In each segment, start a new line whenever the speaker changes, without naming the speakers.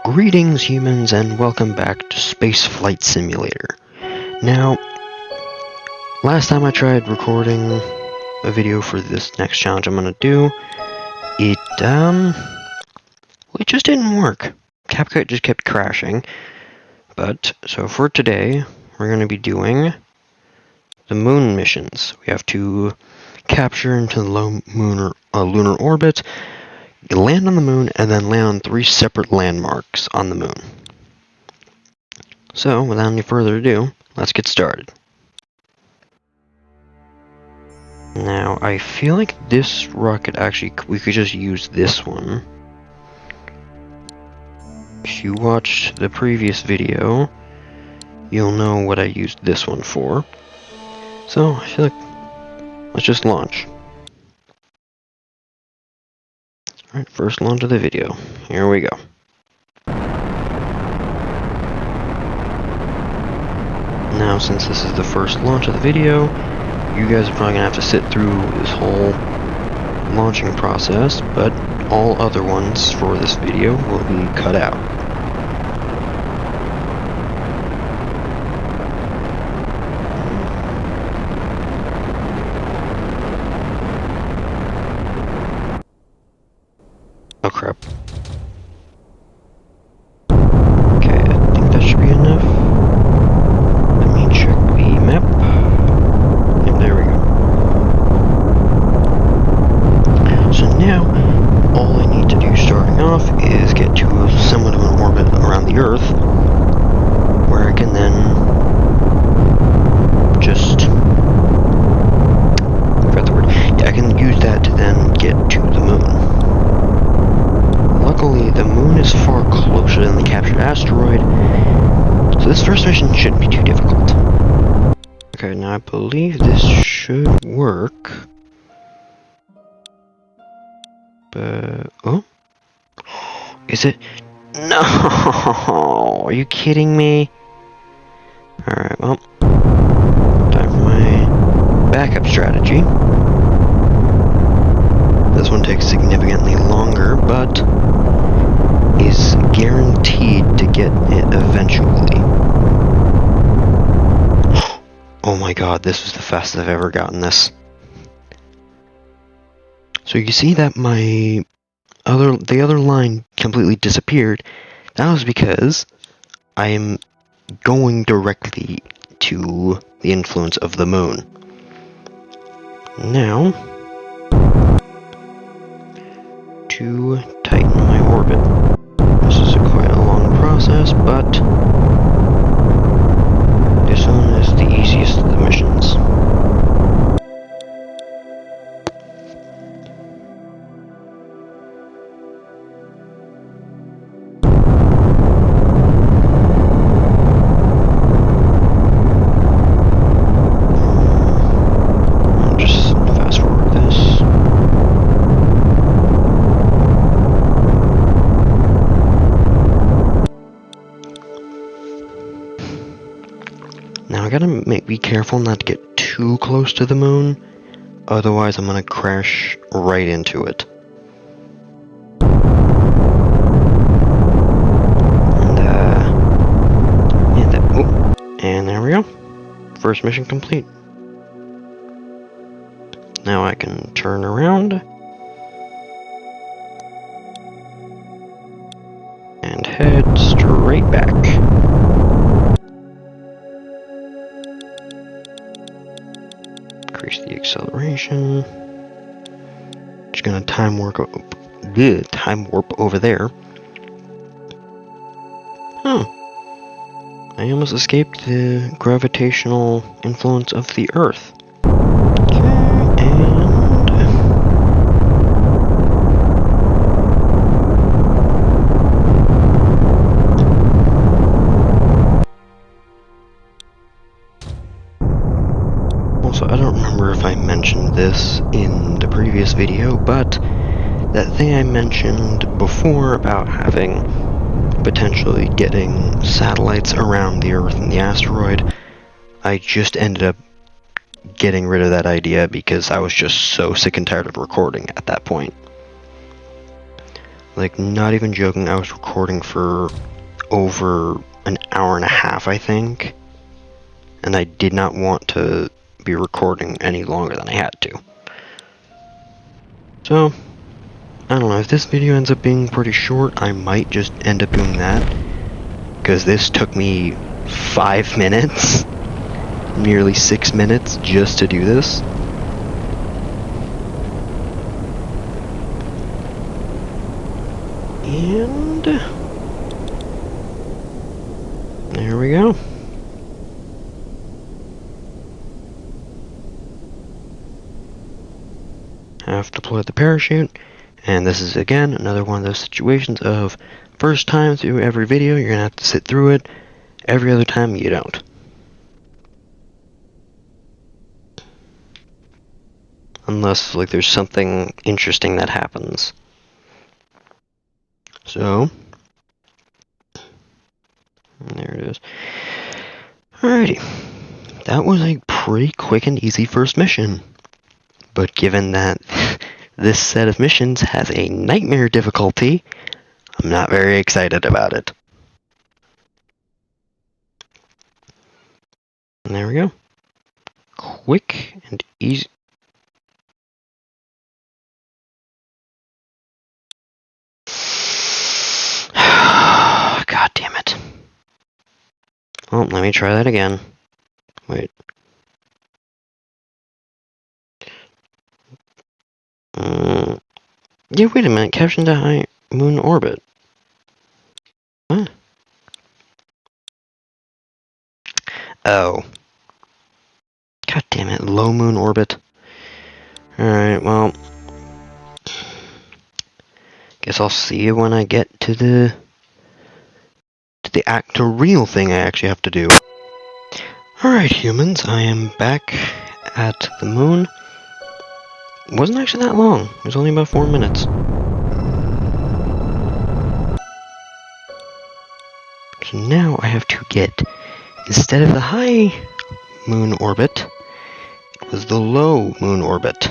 Greetings humans and welcome back to Spaceflight Simulator. Now, last time I tried recording a video for this next challenge I'm gonna do, it just didn't work. CapCut just kept crashing. But, so for today, we're gonna be doing the moon missions. We have to capture into the low lunar orbit, land on the moon, and then land on 3 separate landmarks on the moon. So, without any further ado, let's get started. Now, I feel like this rocket we could just use this one. If you watched the previous video, you'll know what I used this one for. So, I feel like, let's just launch. Alright, first launch of the video. Here we go. Now, since this is the first launch of the video, you guys are probably gonna have to sit through this whole launching process, but all other ones for this video will be cut out. Oh crap. Okay, I think that should be enough. Let me check the map. And there we go. So now, all I need to do starting off is get to somewhat of an orbit around the Earth, where I can then just... I forgot the word. Yeah, I can use that to then get to the moon. Luckily, the moon is far closer than the captured asteroid, so this first mission shouldn't be too difficult. Okay, now I believe this should work. But... oh? Is it? No! Are you kidding me? Alright, well, time for my backup strategy. This one takes significantly longer, but is guaranteed to get it eventually. Oh my god, this was the fastest I've ever gotten this. So you see that the other line completely disappeared. That was because I am going directly to the influence of the moon. Now, to tighten my orbit. This is quite a long process, but this one is the easiest of the missions. I'll just fast forward this. Now I gotta be careful not to get too close to the moon, otherwise I'm gonna crash right into it. And there we go. First mission complete. Now I can turn around and head straight back. Increase the acceleration. Just gonna time warp over there. Huh. I almost escaped the gravitational influence of the Earth. Okay, and... also, I don't remember if I mentioned this in the previous video, but that thing I mentioned before about having potentially getting satellites around the Earth and the asteroid, I just ended up getting rid of that idea because I was just so sick and tired of recording at that point. Like, not even joking, I was recording for over an hour and a half, I think. And I did not want to be recording any longer than I had to. So, I don't know, if this video ends up being pretty short, I might just end up doing that. Because this took me 5 minutes, nearly 6 minutes, just to do this. And there we go. Have deployed the parachute, and this is again another one of those situations of first time through every video, you're gonna have to sit through it. Every other time, you don't. Unless, like, there's something interesting that happens. So, there it is. Alrighty. That was a pretty quick and easy first mission. But given that this set of missions has a nightmare difficulty, I'm not very excited about it. And there we go. Quick and easy. God damn it. Well, let me try that again. Wait. Yeah, wait a minute. Caption to high moon orbit. What? Oh. God damn it. Low moon orbit. Alright, well. Guess I'll see you when I get to the real thing I actually have to do. Alright, humans, I am back at the moon. It wasn't actually that long. It was only about 4 minutes. So now I have to get, instead of the high moon orbit, it was the low moon orbit.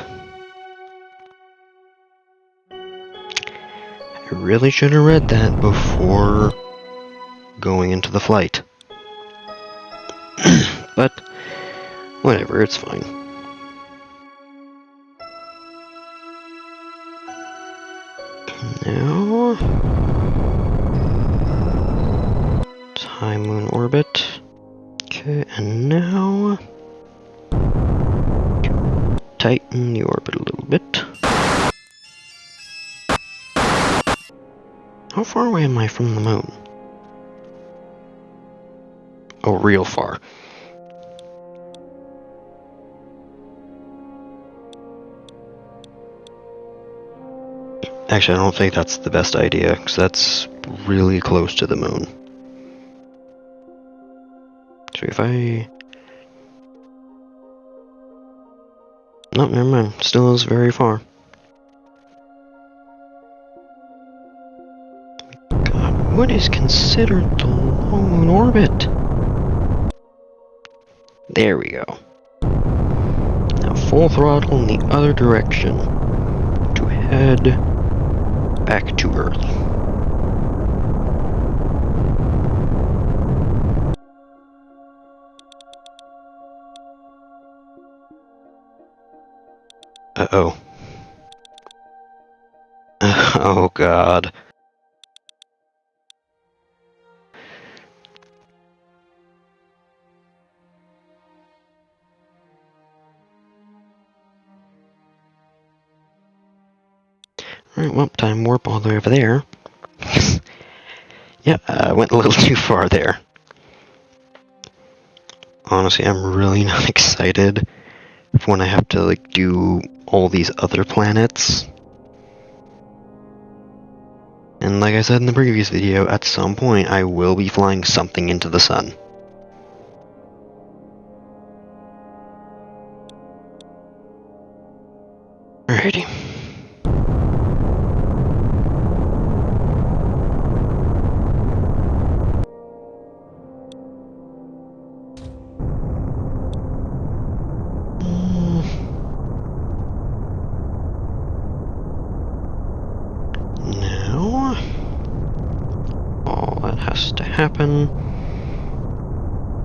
I really should have read that before going into the flight. But, whatever, it's fine. Now, it's high moon orbit. Okay, and now, tighten the orbit a little bit. How far away am I from the moon? Oh, real far. Actually, I don't think that's the best idea, because that's really close to the moon. So if I... No, never mind. Still is very far. God, what is considered the low moon orbit? There we go. Now full throttle in the other direction to head back to Earth. Uh-oh. Oh, God. Alright, well, time warp all the way over there. Yeah, I went a little too far there. Honestly, I'm really not excited for when I have to, like, do all these other planets. And like I said in the previous video, at some point I will be flying something into the sun. Alrighty. happen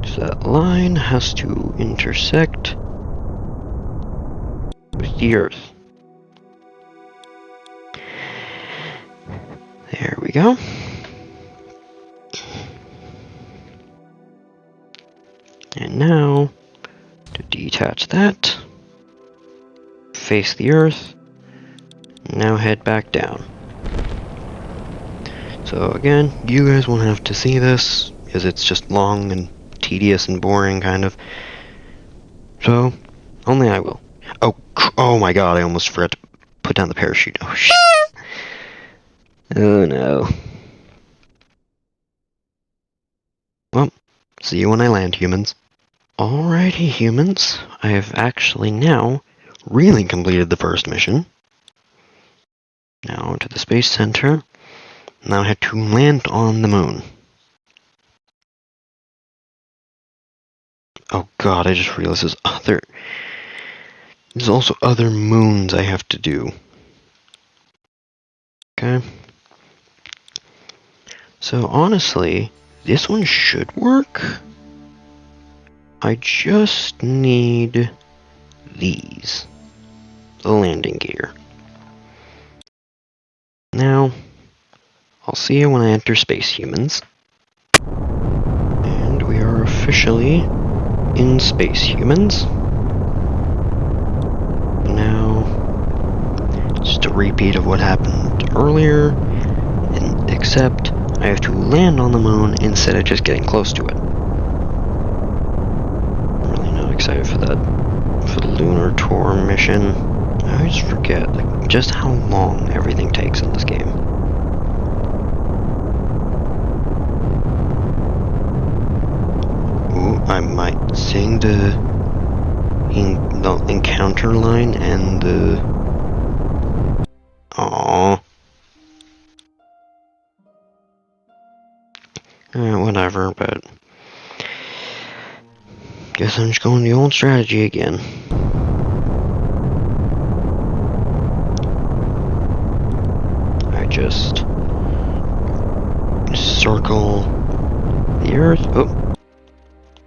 is that line has to intersect with the Earth. There we go. And now, to detach that, face the Earth, now head back down. So again, you guys won't have to see this, because it's just long and tedious and boring, kind of. So, only I will. Oh my god, I almost forgot to put down the parachute. Oh shit. Oh no. Well, see you when I land, humans. Alrighty, humans. I have actually now really completed the first mission. Now to the Space Center. Now I have to land on the moon. Oh god, I just realized there's also other moons I have to do. Okay. So honestly, this one should work. I just need these. The landing gear. Now, I'll see you when I enter space, humans. And we are officially in space, humans. Now, just a repeat of what happened earlier, except I have to land on the moon instead of just getting close to it. I'm really not excited for that, for the lunar tour mission. I always forget, like, just how long everything takes in this game. Ooh, I might sing the encounter line and the... Aww. Whatever, but... Guess I'm just going the old strategy again. I just... circle the Earth. Oh.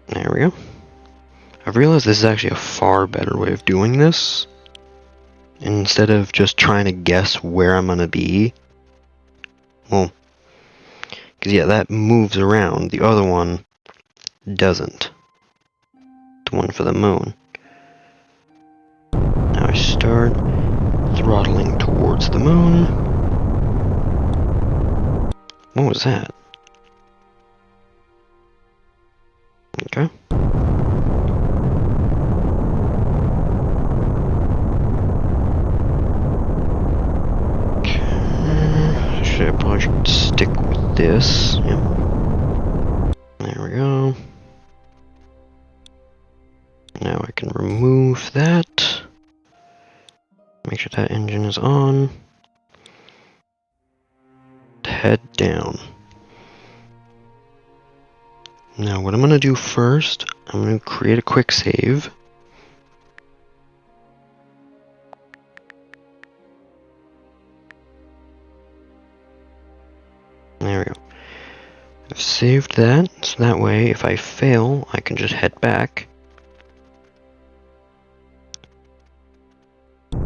There we go. I've realized this is actually a far better way of doing this. Instead of just trying to guess where I'm gonna be. Well, because yeah, that moves around. The other one doesn't. The one for the moon. Now I start throttling towards the moon. What was that? Okay. I probably should stick with this. Yep. There we go. Now I can remove that. Make sure that engine is on. Head down. Now what I'm going to do first, I'm going to create a quick save. There we go. I've saved that, so that way if I fail, I can just head back. So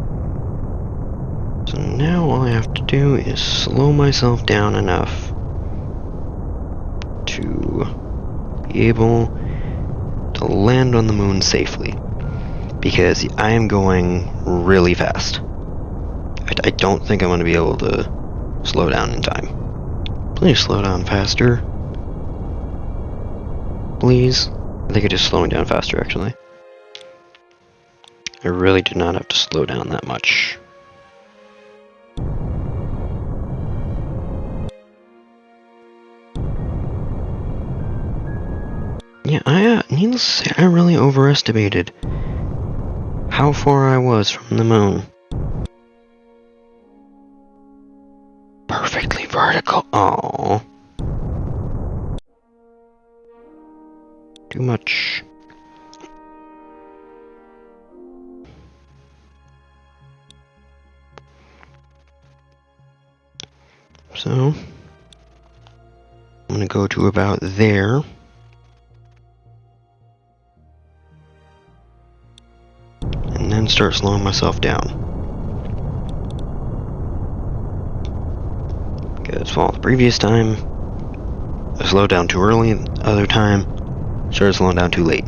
now all I have to do is slow myself down enough to be able to land on the moon safely. Because I am going really fast. I don't think I'm going to be able to slow down in time. Please slow down faster. Please. I think it is slowing down faster, actually. I really did not have to slow down that much. Yeah, needless to say, I really overestimated how far I was from the moon. Perfectly vertical. Aww. Too much. So, I'm gonna going to go to about there. And then start slowing myself down. Because, well, the previous time, I slowed down too early, the other time, started slowing down too late.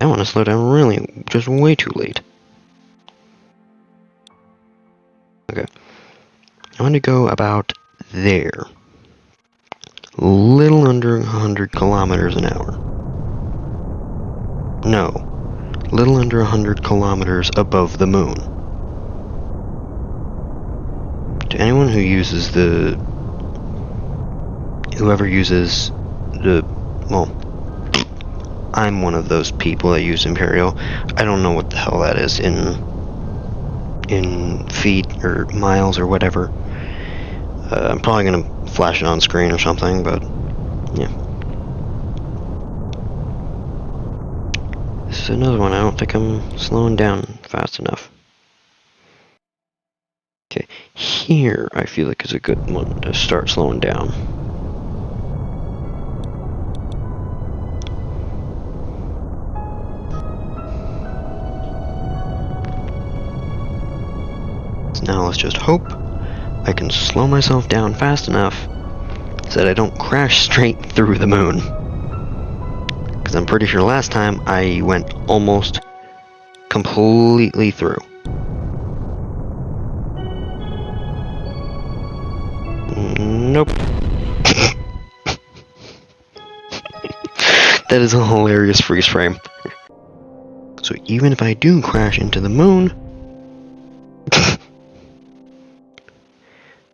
I want to slow down really, just way too late. Okay. I want to go about there. Little under 100 kilometers an hour. No. Little under 100 kilometers above the moon. To anyone who uses whoever uses well, I'm one of those people that use Imperial. I don't know what the hell that is in feet or miles or whatever. I'm probably gonna flash it on screen or something, but yeah. This is another one. I don't think I'm slowing down fast enough. Okay, here I feel like is a good one to start slowing down. So now let's just hope I can slow myself down fast enough so that I don't crash straight through the moon. Because I'm pretty sure last time I went almost completely through. Nope. That is a hilarious freeze frame. So even if I do crash into the moon,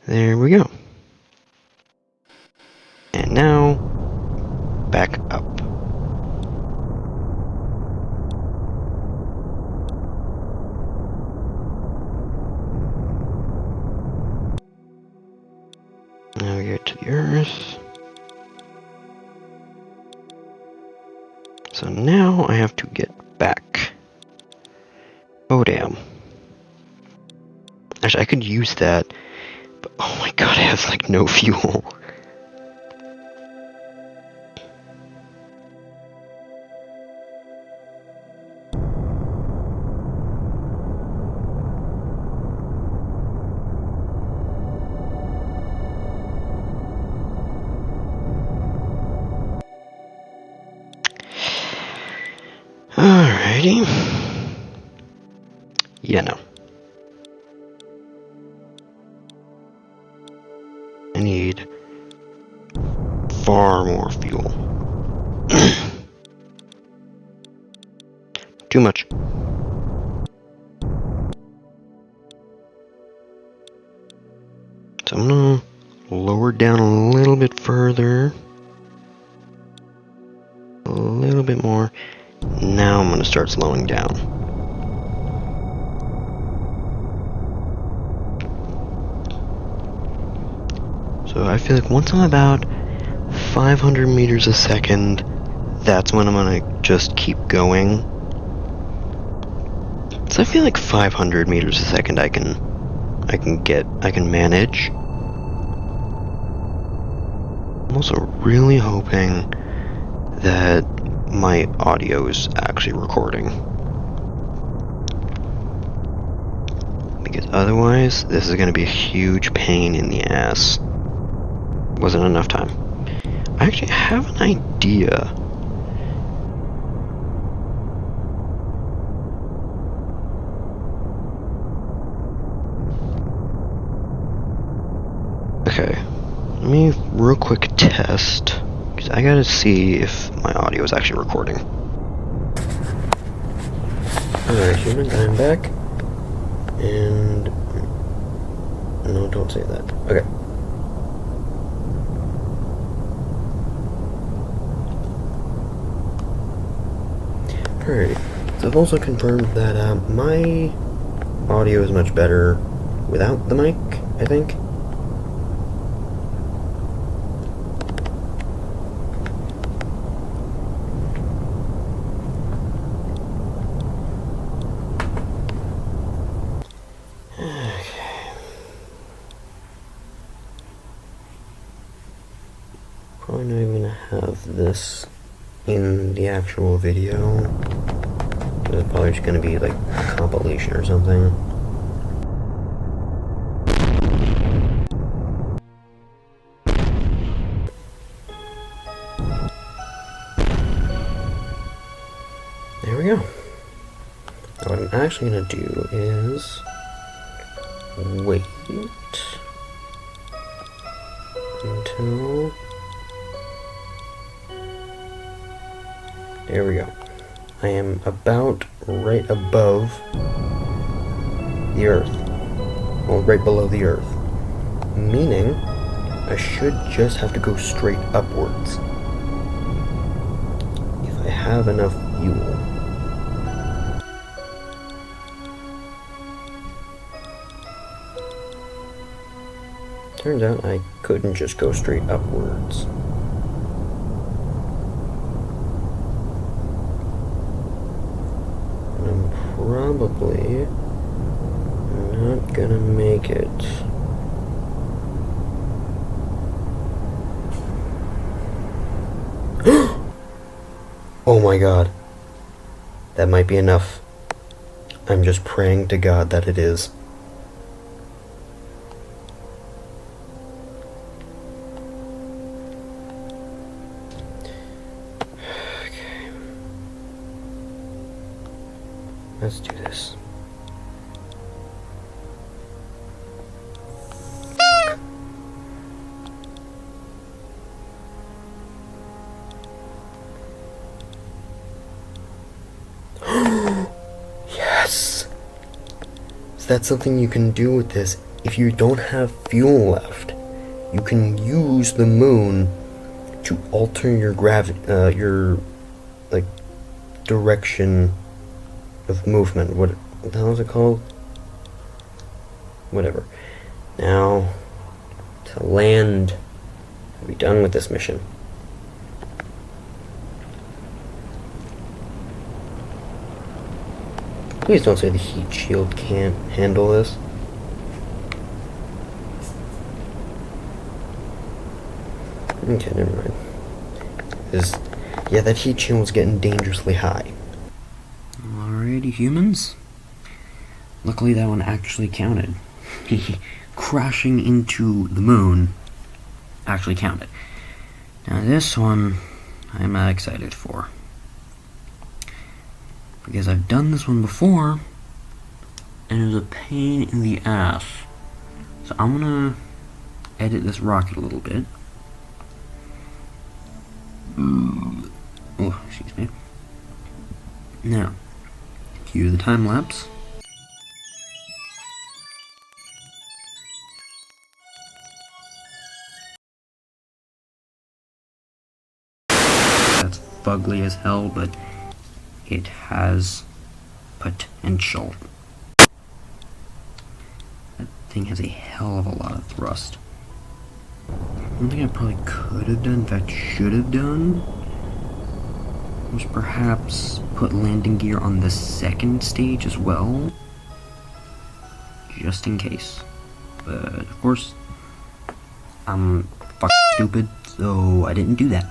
there we go. And now, back up. Now we get to the Earth. So now I have to get back. Oh damn. Actually, I could use that, but oh my god, I have like no fuel. Alrighty. Yeah, no. I need far more fuel. Too much. So I'm gonna lower down a little bit further. A little bit more. Now I'm gonna start slowing down. So I feel like once I'm about 500 meters a second, that's when I'm gonna just keep going. So I feel like 500 meters a second I can manage. I'm also really hoping that my audio is actually recording. Because otherwise, this is going to be a huge pain in the ass. Wasn't enough time. I actually have an idea. Okay, let me real quick test. I gotta see if my audio is actually recording. Alright, humans, I'm back. And... no, don't say that. Okay. Alright, so I've also confirmed that my audio is much better without the mic, I think. probably not even gonna have this in the actual video. It's probably just gonna be like a compilation or something. There we go. Now what I'm actually gonna do is wait until... There we go. I am about right above the Earth. Well, right below the Earth. Meaning, I should just have to go straight upwards. If I have enough fuel. Turns out I couldn't just go straight upwards. I'm probably not gonna make it. Oh my god. That might be enough. I'm just praying to God that it is. Okay. Let's do this. Yes! So that's something you can do with this. If you don't have fuel left, you can use the moon to alter your gravity, your, like, direction of movement. What the hell is it called? Whatever. Now, to land, I'll be done with this mission. Please don't say the heat shield can't handle this. Okay, never mind. Yeah, that heat shield's getting dangerously high. Alrighty, humans. Luckily that one actually counted. Crashing into the moon actually counted. Now this one, I'm not excited for. Because I've done this one before, and it was a pain in the ass. So I'm gonna edit this rocket a little bit. Oh, excuse me. Now, cue the time lapse. That's fugly as hell, but it has potential. That thing has a hell of a lot of thrust. One thing I probably could have done, in fact should have done, was perhaps put landing gear on the second stage as well, just in case. But of course, I'm fucking stupid, so I didn't do that.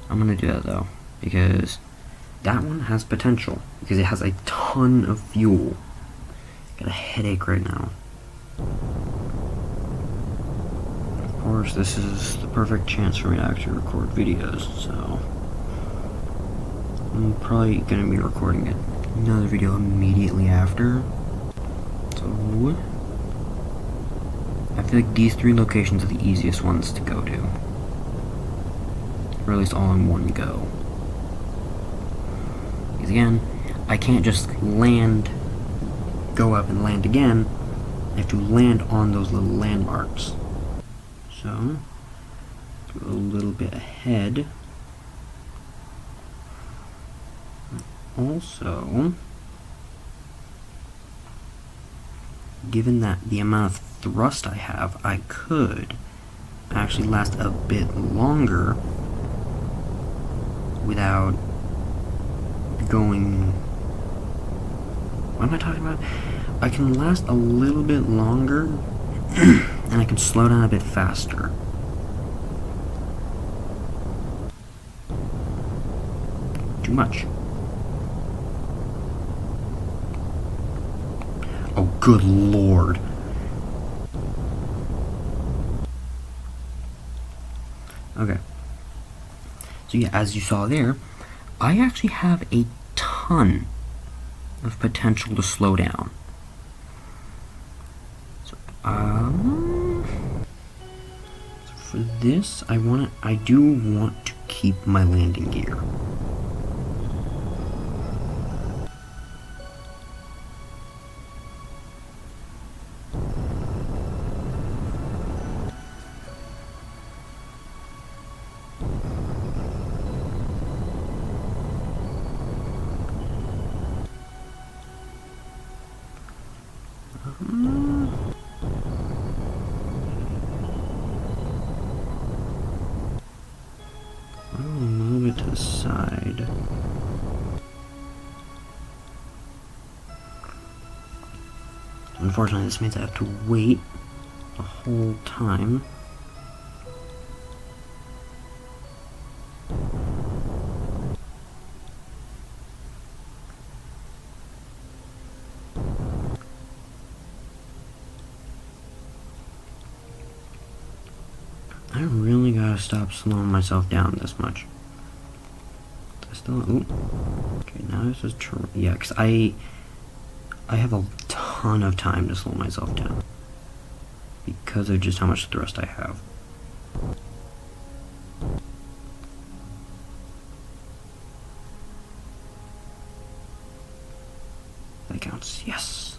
I'm gonna do that though, because that one has potential, because it has a ton of fuel. Got a headache right now. Of course, this is the perfect chance for me to actually record videos, so I'm probably gonna be recording another video immediately after. So I feel like these 3 locations are the easiest ones to go to. Or at least all in one go. Because again, I can't just land, go up and land again. I have to land on those little landmarks. So, go a little bit ahead. Also, given that the amount of thrust I have, I could actually last a bit longer without going... What am I talking about? I can last a little bit longer
and I can slow down a bit faster. Too much. Oh, good lord. Okay. So yeah, as you saw there, I actually have a ton of potential to slow down. So, for this, I do want to keep my landing gear. I'll move it to the side. Unfortunately, this means I have to wait the whole time. I really gotta stop slowing myself down this much. Ooh. Okay, now this is true. Yeah, because I have a ton of time to slow myself down because of just how much thrust I have. That counts. Yes.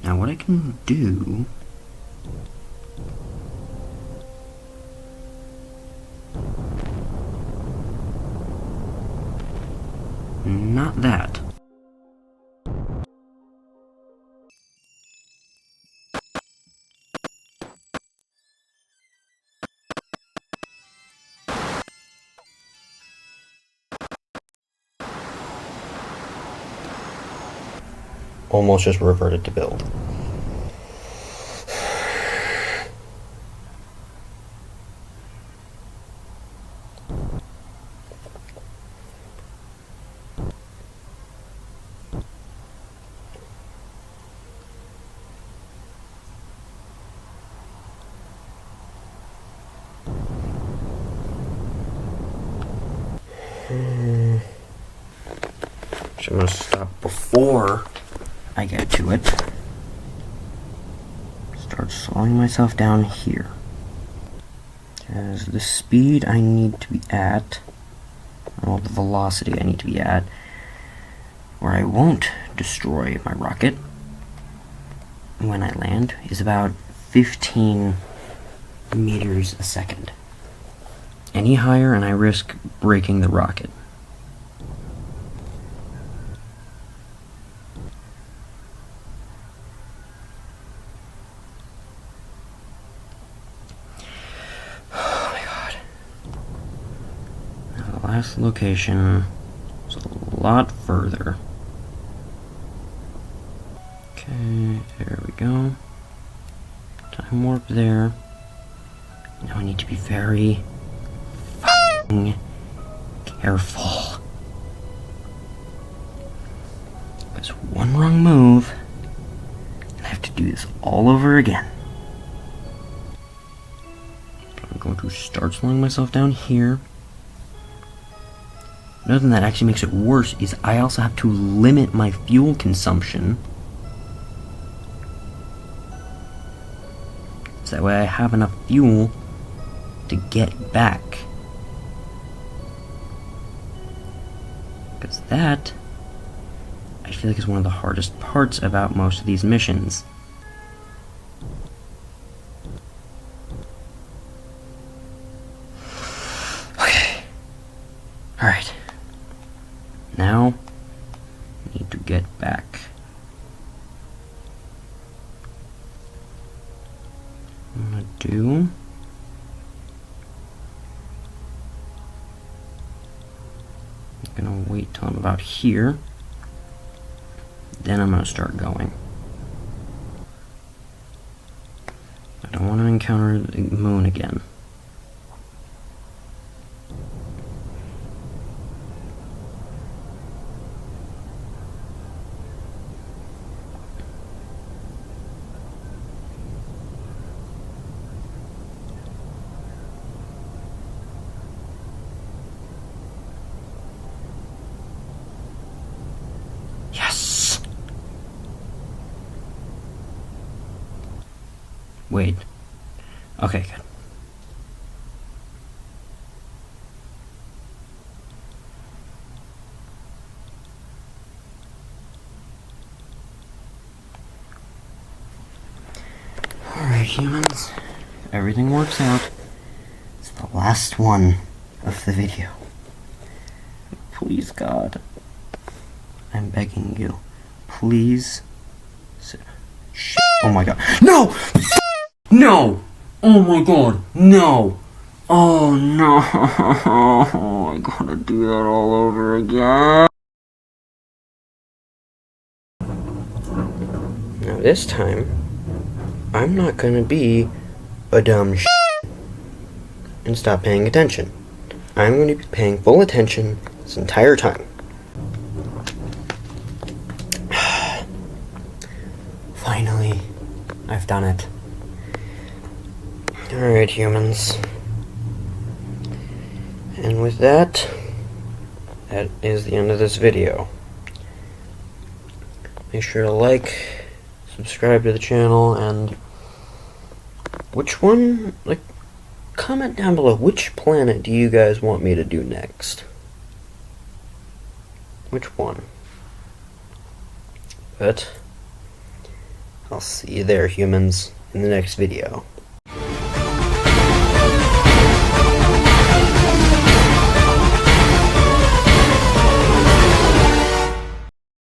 Now what I can do not that.
Almost just reverted to build. So I'm going to stop before I get to it. Start slowing myself down here. Because the speed I need to be at, well, the velocity I need to be at, where I won't destroy my rocket when I land, is about 15 meters a second. Any higher and I risk breaking the rocket. Last location is a lot further. Okay, there we go. Time warp there. Now I need to be very f***ing careful. Because one wrong move, and I have to do this all over again. I'm going to start slowing myself down here. Another thing that actually makes it worse is I also have to limit my fuel consumption. So that way I have enough fuel to get back. Because that, I feel like, is one of the hardest parts about most of these missions. Okay. Alright. Now, I need to get back. I'm gonna do... I'm gonna wait till I'm about here. Then I'm gonna start going.
I want to encounter the moon again. Yes! Wait. Okay, good. Alright, humans. Everything works out. It's the last one of the video. Please, God. I'm begging you. Please. Oh my God. No! No! Oh my God. No! Oh no! I gotta do that all over again. Now this time, I'm not gonna be a dumb and stop paying attention. I'm gonna be paying full attention this entire time. Finally, I've done it. Alright, humans. And with that, that is the end of this video. Make sure to like, subscribe to the channel, and comment down below, which planet do you guys want me to do next? Which one? But I'll see you there, humans, in the next video.